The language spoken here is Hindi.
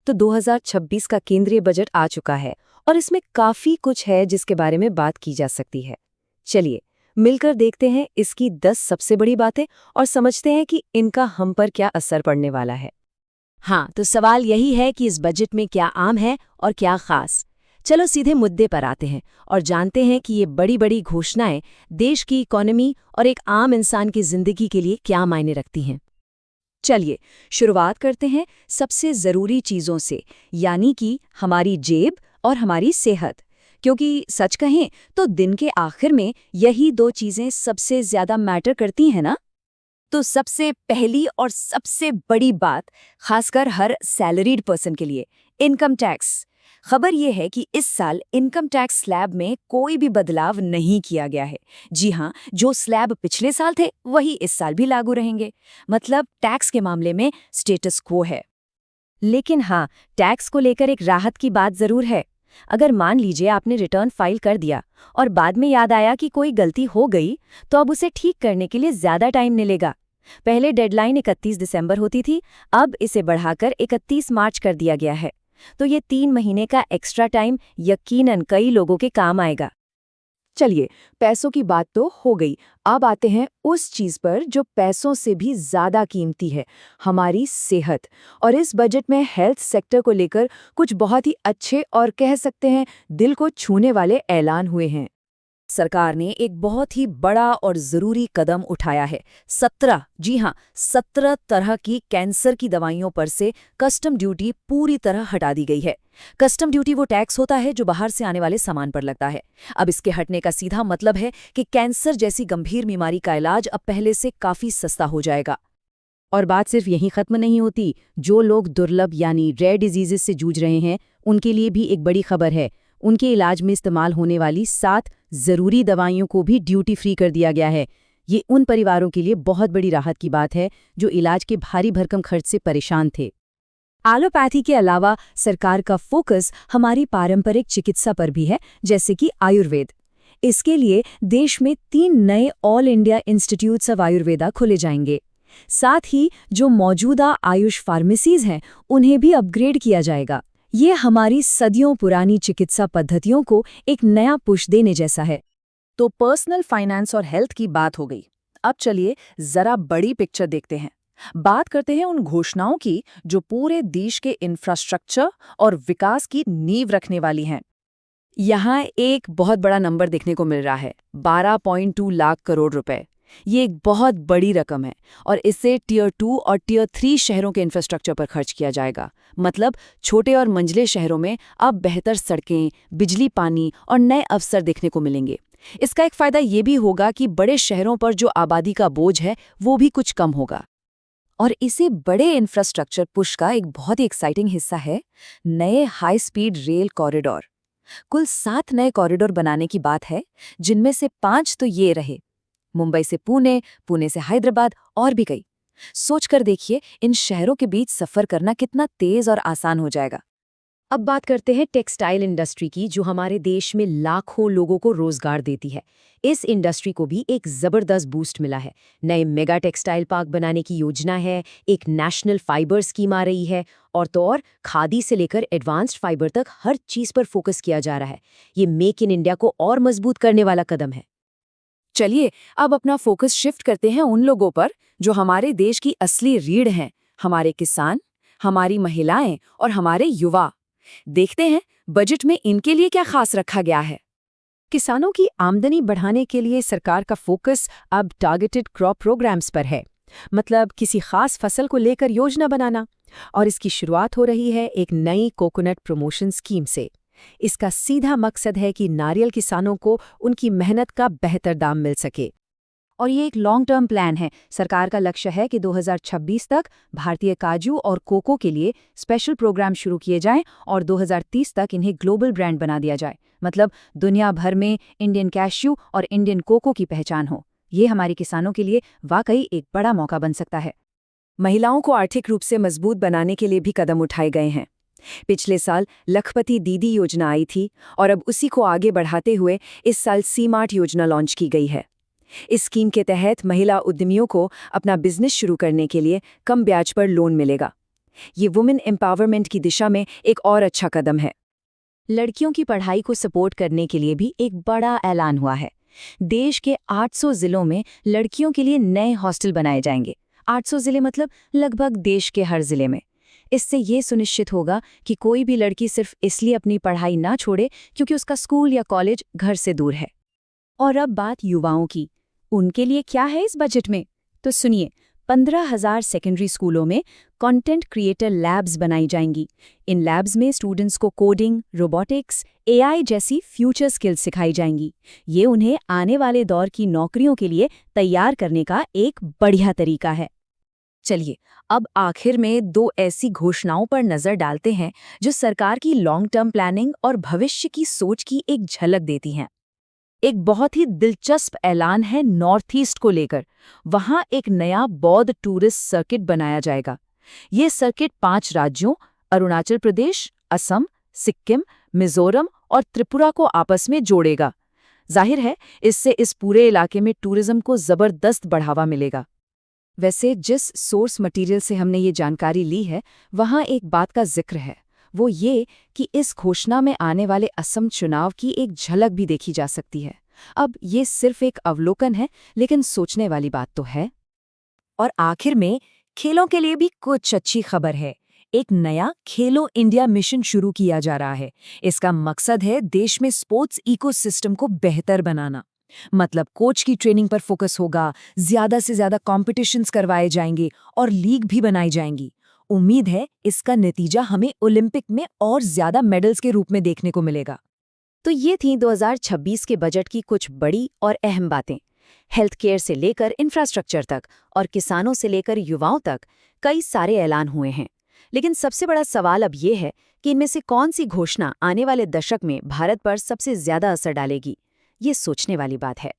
तो 2026 का केंद्रीय बजट आ चुका है और इसमें काफी कुछ है जिसके बारे में बात की जा सकती है। चलिए मिलकर देखते हैं इसकी 10 सबसे बड़ी बातें और समझते हैं कि इनका हम पर क्या असर पड़ने वाला है। हाँ, तो सवाल यही है कि इस बजट में क्या आम है और क्या खास। चलो सीधे मुद्दे पर आते हैं और जानते हैं कि ये बड़ी बड़ी घोषणाएं देश की इकोनॉमी और एक आम इंसान की जिंदगी के लिए क्या मायने रखती हैं। चलिए शुरुआत करते हैं सबसे ज़रूरी चीज़ों से, यानी कि हमारी जेब और हमारी सेहत। क्योंकि सच कहें तो दिन के आखिर में यही दो चीज़ें सबसे ज़्यादा मैटर करती हैं ना। तो सबसे पहली और सबसे बड़ी बात, खासकर हर सैलरीड पर्सन के लिए, इनकम टैक्स। खबर यह है कि इस साल इनकम टैक्स स्लैब में कोई भी बदलाव नहीं किया गया है। जी हाँ, जो स्लैब पिछले साल थे वही इस साल भी लागू रहेंगे। मतलब टैक्स के मामले में स्टेटस क्वो है। लेकिन हाँ, टैक्स को लेकर एक राहत की बात जरूर है। अगर मान लीजिए आपने रिटर्न फाइल कर दिया और बाद में याद आया कि कोई गलती हो गई, तो अब उसे ठीक करने के लिए ज्यादा टाइम मिलेगा। पहले डेडलाइन 31 दिसंबर होती थी, अब इसे बढ़ाकर 31 मार्च कर दिया गया है। तो ये 3 महीने का एक्स्ट्रा टाइम यकीनन कई लोगों के काम आएगा। चलिए, पैसों की बात तो हो गई। अब आते हैं उस चीज पर जो पैसों से भी ज्यादा कीमती है, हमारी सेहत। और इस बजट में हेल्थ सेक्टर को लेकर कुछ बहुत ही अच्छे और कह सकते हैं दिल को छूने वाले ऐलान हुए हैं। सरकार ने एक बहुत ही बड़ा और जरूरी कदम उठाया है। 17, जी हाँ, 17 तरह की कैंसर की दवाइयों पर से कस्टम ड्यूटी पूरी तरह हटा दी गई है। कस्टम ड्यूटी वो टैक्स होता है जो बाहर से आने वाले सामान पर लगता है। अब इसके हटने का सीधा मतलब है कि कैंसर जैसी गंभीर बीमारी का इलाज अब पहले से काफी सस्ता हो जाएगा। और बात सिर्फ यहीं खत्म नहीं होती। जो लोग दुर्लभ यानी रेयर डिजीजेस से जूझ रहे हैं, उनके लिए भी एक बड़ी खबर है। उनके इलाज में इस्तेमाल होने वाली 7 जरूरी दवाइयों को भी ड्यूटी फ्री कर दिया गया है। ये उन परिवारों के लिए बहुत बड़ी राहत की बात है जो इलाज के भारी भरकम खर्च से परेशान थे। एलोपैथी के अलावा सरकार का फोकस हमारी पारंपरिक चिकित्सा पर भी है, जैसे कि आयुर्वेद। इसके लिए देश में 3 नए all India institutes of Ayurveda खोले जाएंगे। साथ ही जो मौजूदा आयुष फार्मेसीज हैं, उन्हें भी अपग्रेड किया जाएगा। ये हमारी सदियों पुरानी चिकित्सा पद्धतियों को एक नया पुश देने जैसा है। तो पर्सनल फाइनेंस और हेल्थ की बात हो गई। अब चलिए जरा बड़ी पिक्चर देखते हैं। बात करते हैं उन घोषणाओं की जो पूरे देश के इंफ्रास्ट्रक्चर और विकास की नींव रखने वाली हैं। यहाँ एक बहुत बड़ा नंबर देखने को मिल रहा है, 12.2 लाख करोड़ रुपए। ये एक बहुत बड़ी रकम है और इससे टियर 2 और टियर 3 शहरों के इंफ्रास्ट्रक्चर पर खर्च किया जाएगा। मतलब छोटे और मंझले शहरों में अब बेहतर सड़कें, बिजली, पानी और नए अवसर देखने को मिलेंगे। इसका एक फायदा ये भी होगा कि बड़े शहरों पर जो आबादी का बोझ है वो भी कुछ कम होगा। और इसे बड़े इंफ्रास्ट्रक्चर पुश का एक बहुत ही एक्साइटिंग हिस्सा है नए हाई स्पीड रेल कॉरिडोर। कुल 7 नए कॉरिडोर बनाने की बात है, जिनमें से 5 तो ये रहे, मुंबई से पुणे, पुणे से हैदराबाद और भी कई। सोचकर देखिए इन शहरों के बीच सफर करना कितना तेज और आसान हो जाएगा। अब बात करते हैं टेक्सटाइल इंडस्ट्री की, जो हमारे देश में लाखों लोगों को रोजगार देती है। इस इंडस्ट्री को भी एक जबरदस्त बूस्ट मिला है। नए मेगा टेक्सटाइल पार्क बनाने की योजना है, एक नेशनल फाइबर स्कीम आ रही है, और तो और खादी से लेकर एडवांस्ड फाइबर तक हर चीज पर फोकस किया जा रहा है। ये मेक इन इंडिया को और मजबूत करने वाला कदम है। चलिए अब अपना फोकस शिफ्ट करते हैं उन लोगों पर जो हमारे देश की असली रीढ़ हैं, हमारे किसान, हमारी महिलाएं और हमारे युवा। देखते हैं बजट में इनके लिए क्या खास रखा गया है। किसानों की आमदनी बढ़ाने के लिए सरकार का फोकस अब टारगेटेड क्रॉप प्रोग्राम्स पर है। मतलब किसी खास फसल को लेकर योजना बनाना। और इसकी शुरुआत हो रही है एक नई कोकोनट प्रमोशन स्कीम से। इसका सीधा मकसद है कि नारियल किसानों को उनकी मेहनत का बेहतर दाम मिल सके। और ये एक लॉन्ग टर्म प्लान है। सरकार का लक्ष्य है कि 2026 तक भारतीय काजू और कोको के लिए स्पेशल प्रोग्राम शुरू किए जाएं और 2030 तक इन्हें ग्लोबल ब्रांड बना दिया जाए। मतलब दुनिया भर में इंडियन कैश्यू और इंडियन कोको की पहचान हो। ये हमारे किसानों के लिए वाकई एक बड़ा मौका बन सकता है। महिलाओं को आर्थिक रूप से मजबूत बनाने के लिए भी कदम उठाए गए हैं। पिछले साल लखपति दीदी योजना आई थी और अब उसी को आगे बढ़ाते हुए इस साल सी-मार्ट योजना लॉन्च की गई है। इस स्कीम के तहत महिला उद्यमियों को अपना बिजनेस शुरू करने के लिए कम ब्याज पर लोन मिलेगा। ये वुमेन एम्पावरमेंट की दिशा में एक और अच्छा कदम है। लड़कियों की पढ़ाई को सपोर्ट करने के लिए भी एक बड़ा ऐलान हुआ है। देश के 800 जिलों में लड़कियों के लिए नए हॉस्टल बनाए जाएंगे। 800 जिले मतलब लगभग देश के हर जिले में। इससे ये सुनिश्चित होगा कि कोई भी लड़की सिर्फ इसलिए अपनी पढ़ाई ना छोड़े क्योंकि उसका स्कूल या कॉलेज घर से दूर है। और अब बात युवाओं की। उनके लिए क्या है इस बजट में? तो सुनिए, 15,000 सेकेंडरी स्कूलों में कंटेंट क्रिएटर लैब्स बनाई जाएंगी। इन लैब्स में स्टूडेंट्स को कोडिंग, रोबोटिक्स, एआई जैसी फ्यूचर स्किल्स सिखाई जाएंगी। ये उन्हें आने वाले दौर की नौकरियों के लिए तैयार करने का एक बढ़िया तरीका है। चलिए, अब आखिर में 2 ऐसी घोषणाओं पर नजर डालते हैं जो सरकार की लॉन्ग टर्म प्लानिंग और भविष्य की सोच की एक झलक देती हैं। एक बहुत ही दिलचस्प ऐलान है नॉर्थ ईस्ट को लेकर। वहां एक नया बौद्ध टूरिस्ट सर्किट बनाया जाएगा। ये सर्किट 5 राज्यों अरुणाचल प्रदेश, असम, सिक्किम, मिजोरम और त्रिपुरा को आपस में जोड़ेगा। जाहिर है, इससे इस पूरे इलाके में टूरिज्म को जबरदस्त बढ़ावा मिलेगा। वैसे जिस सोर्स मटेरियल से हमने ये जानकारी ली है, वहाँ एक बात का जिक्र है। वो ये कि इस घोषणा में आने वाले असम चुनाव की एक झलक भी देखी जा सकती है। अब ये सिर्फ एक अवलोकन है, लेकिन सोचने वाली बात तो है। और आखिर में खेलों के लिए भी कुछ अच्छी खबर है। एक नया खेलो इंडिया मिशन शुरू किया जा रहा है। इसका मकसद है देश में स्पोर्ट्स इकोसिस्टम को बेहतर बनाना। मतलब कोच की ट्रेनिंग पर फोकस होगा, ज्यादा से ज्यादा कॉम्पिटिशन्स करवाए जाएंगे और लीग भी बनाई जाएंगी। उम्मीद है इसका नतीजा हमें ओलंपिक में और ज्यादा मेडल्स के रूप में देखने को मिलेगा। तो ये थी 2026 के बजट की कुछ बड़ी और अहम बातें। हेल्थ केयर से लेकर इंफ्रास्ट्रक्चर तक और किसानों से लेकर युवाओं तक कई सारे ऐलान हुए हैं। लेकिन सबसे बड़ा सवाल अब ये है कि इनमें से कौन सी घोषणा आने वाले दशक में भारत पर सबसे ज्यादा असर डालेगी। ये सोचने वाली बात है।